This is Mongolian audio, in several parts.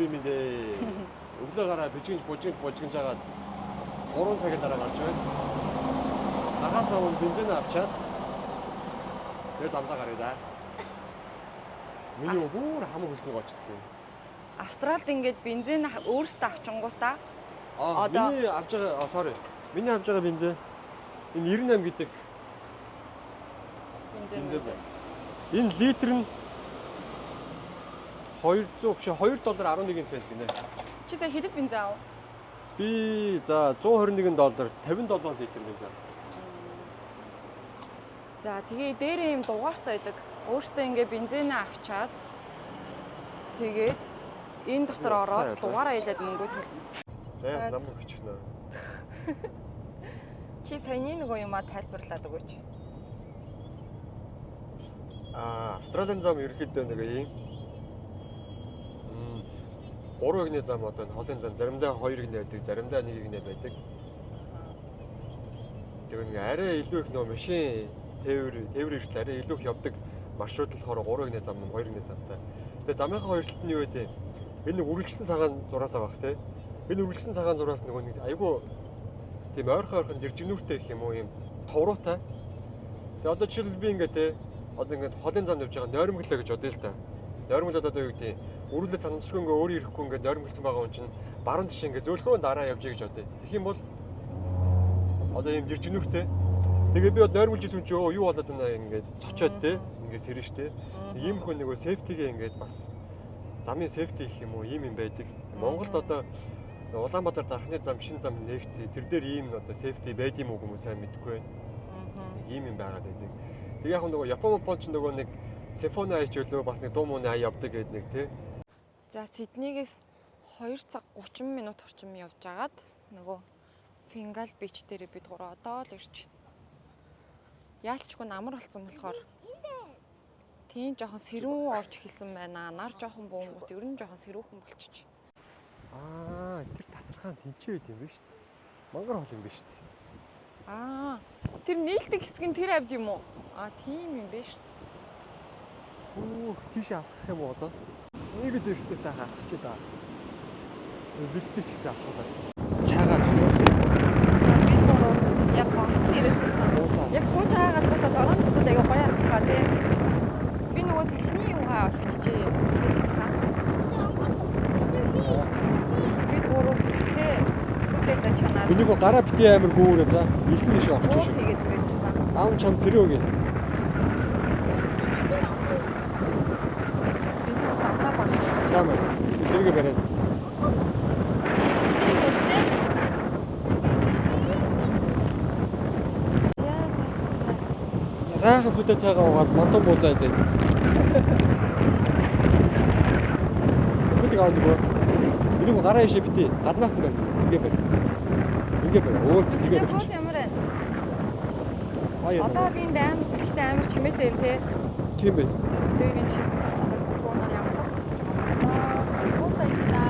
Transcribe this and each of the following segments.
필드림인데 여기다 가라 보증 자가 3цаг에 날아갔죠. 나가서 온 벤진 앞차. 그래서 안 나가려다. миний өөр хамаг хөснөг очсон. Австралид ингээд бензин өөрсдөө авчингуудаа миний авч байгаа sorry. Миний авч байгаа бензин энэ 98 гэдэг бензин байна. Энэ литр нь $200 биш $2.11 цент гинэ. Чи сая хэдэд бензин аав? Би за $121 57 литр бензин авсан. За тэгээ дээрээ юм дугаартай байдаг. Өөртөө ингээ бензинээ авчаад тэгээд энэ дотор ороод дугаараа хэлээд мөнгө төлнө. За намайг хүчнэ. Чи саяны нөгөө юмаа тайлбарлаад өгөөч. Австралийн зам ерөөхдөө нэг юм 3 гинэ зам одоо холын зам заримдаа 2 гинэ байдаг, заримдаа 1 гинэ байдаг. Тэгээд ингээ арай илүү их нөгөө машин тээвэр хэрэгсэл арай илүү их явдаг маршрут болохоор 3 гинэ зам, 2 гинэ замтай. Тэгээд замынхаа хоёр талд нь юу вэ? Энэ нэг үргэлжлсэн цагаан зураасаа баг те. Энэ үргэлжлсэн цагаан зураас нөгөө нэг айгүй тийм ойрхон дэржигнүүртэй гэх юм уу юм товруутай. Тэгээд одоо жишээлбэл би ингээ те одоо ингээ холын замд явж байгаа нойрмоглоо гэж бодъё л та. Нойрмоглоод одоо юу гэдэг өрүүлээ санамсргүй ингээ өөрөө ирэхгүй ингээ нойрмоглсон байгаа юм чинь баруун тишээ ингээ зөөлхөн дараа явж гэж бодъё. Тэгэх юм бол одоо ийм дэржигнүүртэй. Тэгээ би нойрмолж исэн чи юу болоод байна ингээд цочоод те ингээд сэрэн штэ. Ийм хүн нөгөө сефтигээ ингээд бас замын сефти гэх юм уу ийм юм байдаг. Монголд одоо Улаанбаатар дархны зам шин зам нэгцээ тэр дээр ийм одоо сефти байд юм уу хүмүүс сайн мэдэхгүй байна. Ийм юм байгаад байдаг. Тэг яг нөгөө Япон ч нөгөө нэг симфони аяч өлөө бас нэг дуу мууны ая явдаг гэдэг нэг те. За Сиднейгээс 2 цаг 30 минут орчим явж агаад нөгөө Фингал бич дээр бид гурав одоо л ирж байна. Яалтчгүй амар болсон болохоор тийм жоохон сэрүүн орж эхэлсэн байна. Нар жоохон бөөмгөт ер нь жоохон сэрүүхэн болчих. Тэр тасархаан тэнцээ байд юм ба шүү дээ. Мангар хол юм ба шүү дээ. Тэр нээлттэй хэсэг нь тэр авд юм уу? Тийм юм ба шүү дээ. Тийш алхах юм уу одоо? Нэг дээрсдээ сайхан алхах чи даа. Бэлтгэж гэсэн авах байна. Цаагаа авсан. За бид гурав яг голт дээрээс ирсэн. Яг сууж байгаа газараас дороо нисгүүд аяга гоё харагдахаа тийм. Би нөгөө салхины юугаа олчихжээ. Биднийхаа. Бид гурав гэртээ сүдээ за чанаад. Би нөгөө гараа бити амир гүүрээ за. Илэн дэше орчих шүү. Тэгээд ирсэн. Аав чам зэрэг өгье. Билет завдаа баг. За мэ. Зэрэг барай. Сайхан сүдэ цайгаа угаад мантан буузаа идэ. Сүдэг авдаг. Энийг гараа ишээ битээ. Гаднаас нь байна. Ингээ байна. Ингээ байна. Өөр тэгээ байна. Ямар байна? Одоо л энд амар сахитай амар чимээтэй юм те. Тийм байна. Тэр энэ чи одоо микрофоноор ямар хосч байгаа юм бэ? Буузаа идэ.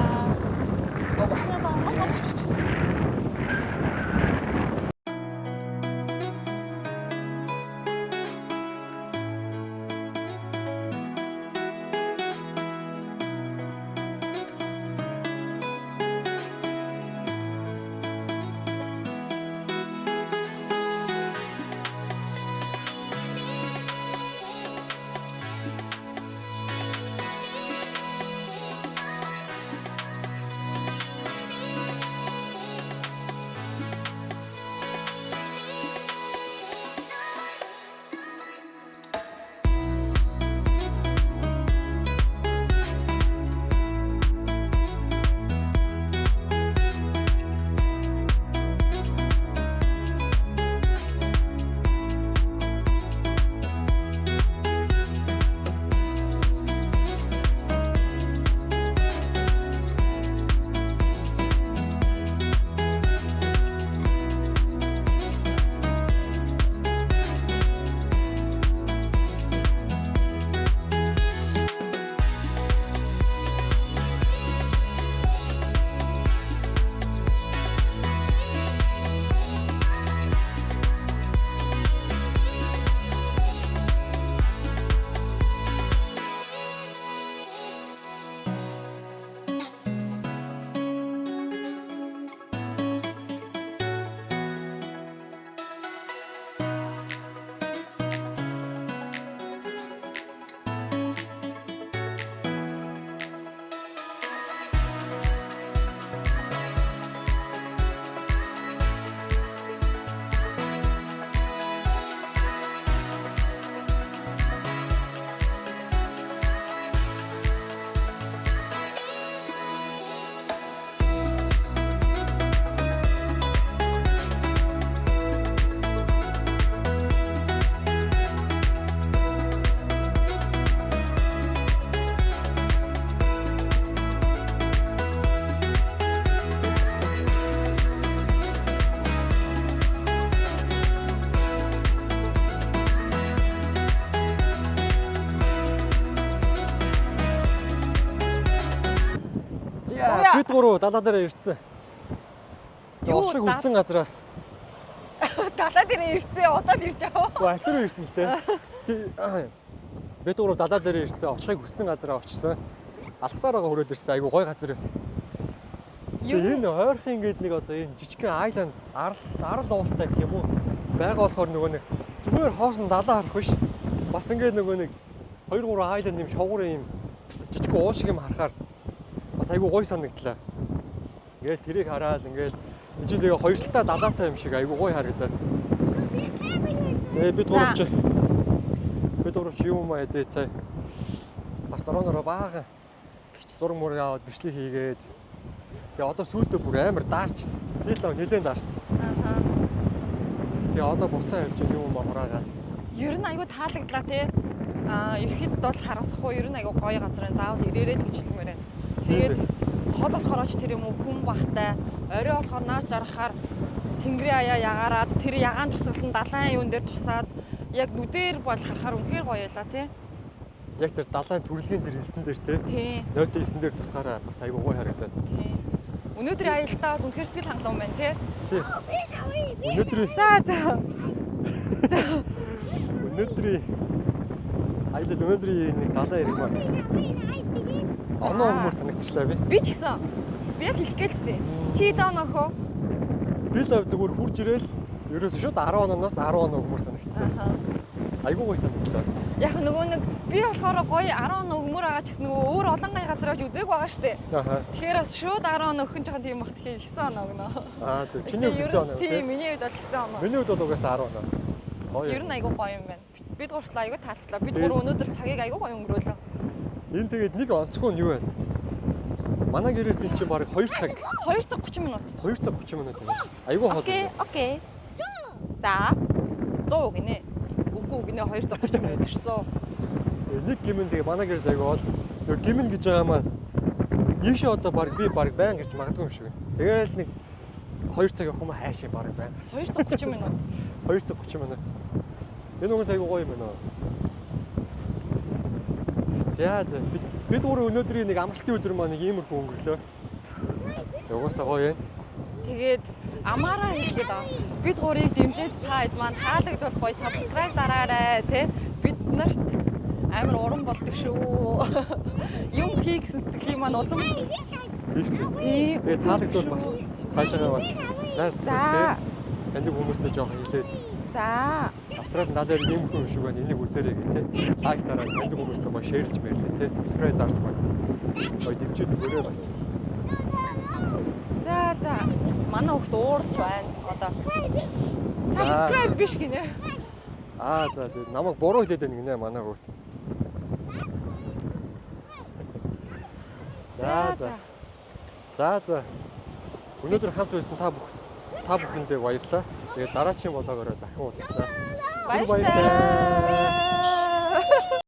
Яа, бид гурав далаа дээр ирсэн. Юу Очихыг хүссэн газараа. Далаа дээр ирсэн, одоо л ирж байгаа. Аль руу ирсэн л дээ. Бид гурав далаа дээр ирсэн. Очихыг хүссэн газараа очсон. Алхасаар байгаа хүрээд ирсэн. Айгу гой газар. Энэ ойрхон ингээд нэг одоо энэ жижигхэн айланд арал уултай гэх юм уу? Бага болохоор нөгөө нэг зүгээр хоосон далаа харах биш. Бас ингээд нөгөө нэг 2 3 айланд юм шовгор юм жижиг уу шиг юм харахаар бас айгу гой санагдлаа. Ингээд тэрийг хараад ингээд энэ чинь тэгээ хоёрталтаа далаатай юм шиг айгу гой харагдаад. Тэгээ бид гурав чи юм аа дээ цай. Бас дороонороо баахан зураг мөр аваад бичлэг хийгээд тэгээ одоо сүүлдээ бүр амар даарч нэлээд даарсан. Аа. Тэгээ одоо буцаа явж юм мораагаад. Ер нь айгүй таалагдлаа тий. Ирэхэд бол харамсахгүй ер нь айгүй гоё газар заавал ирээрэй л гэж хэлмээр байна. Тэгээд хол болохоор ч тэр юм уу хүн бахтай, орой болохоор наар жаргахаар тэнгэрийн аяа ягаараад тэр ягаан тусгалан далайн юун дээр тусаад яг нүдээр бол харахаар үнэхээр гоё ялаа тий. Яг тэр далайн түрлэгийн тэр хэлсэн дээр тий. Нойтой хэлсэн дээр тусгаараа бас айгүй гоё харагдаад. Тий. Өнөөдрийн аялалтаа бол үнэхээр сэтгэл хангалуун байна тий. Тий. Өнөөдрийн өнөөдрийн нэг далайн ирэх маань оноо хүмүүс санагдчихлаа би. Би ч гэсэн. Би яг хэлэх гэлсэн. Чи даа нөхөө. Би л зүгээр хурж ирээл ерөөсөө шууд 10 оноос 10 оноо хүмүүс санагдчихсан. Айгуу гоё санагдлаа. Яг нөгөө нэг би болохоор гоё 10 он өгмөр байгаа ч гэсэн нөгөө өөр олон гай газар авч үзег байгаа штэ. Тэгэхээр бас шууд 10 он өгөх нь жоохон тийм бах тэгэхээр 9 он өгнө. Зөв. Чиний хувьд 9 он үү? Тийм, миний хувьд бол 9 он. Миний хувьд бол угаасаа 10 он. Гоё. Ер нь айгүй гоё юм байна. Бид гурлаа айгүй таалтлаа. Бид гур өнөөдөр цагийг айгүй гоё өнгөрөөлөө. Энэ тэгээд нэг онцгой нь юу вэ? Манай гэрээс эн чинь баг 2 цаг. 2 цаг 30 минут. 2 цаг 30 минут юм. Айгүй хол. Окей. За. 100 гинэ. Үгүй гинэ 2 цаг 30 минут ш 100. Нэг гимэн тэгээ манай гэрээс айгүй бол. Нөгөө гимэн гэж байгаа маань ийшээ одоо би баян гэрч магадгүй юм шиг байна. Тэгээл нэг 2 цаг явах юм хайш юм баг байна. 2 цаг 30 минут. 2 цаг 30 минут. Энэ угсаа айгүй гоё юм байна. За бид гурав өнөөдрийн нэг амралтын өдөр маань нэг иймэрхүү өнгөрлөө. Угсаа гоё юм. Тэгээд амаараа хэлгээд бид гурыг дэмжиж та хэд маань таалагдвал гоё subscribe дараарай тий. Бид нарт амар уран болдог шүү. Юм хий гэсэн сэтгэлийн маань улам Тийм шүү дээ. Тэгээд таалагдвал бас цаашаа бас наас тий. Таньдаг хүмүүстэй жоохон хэлээд. За. Австралид надад ийм хүн шиг байна. Энийг үзээрэй гэх тий. Лайк дараад таньдаг хүмүүстэй гоё шеэрлж мэрлээ тий. Subscribe дарж баг. Гоё дэмжиж өгөөрэй бас. За. Манай хөлт ууралж байна. Одоо subscribe биш гинэ. За намайг буруу хэлээд байна гинэ манай хөлт. За. Өнөөдөр хамт байсан та бүхэндээ баярлалаа. Тэгээд дараагийн влогоор дахин уулзлаа. Баярлалаа.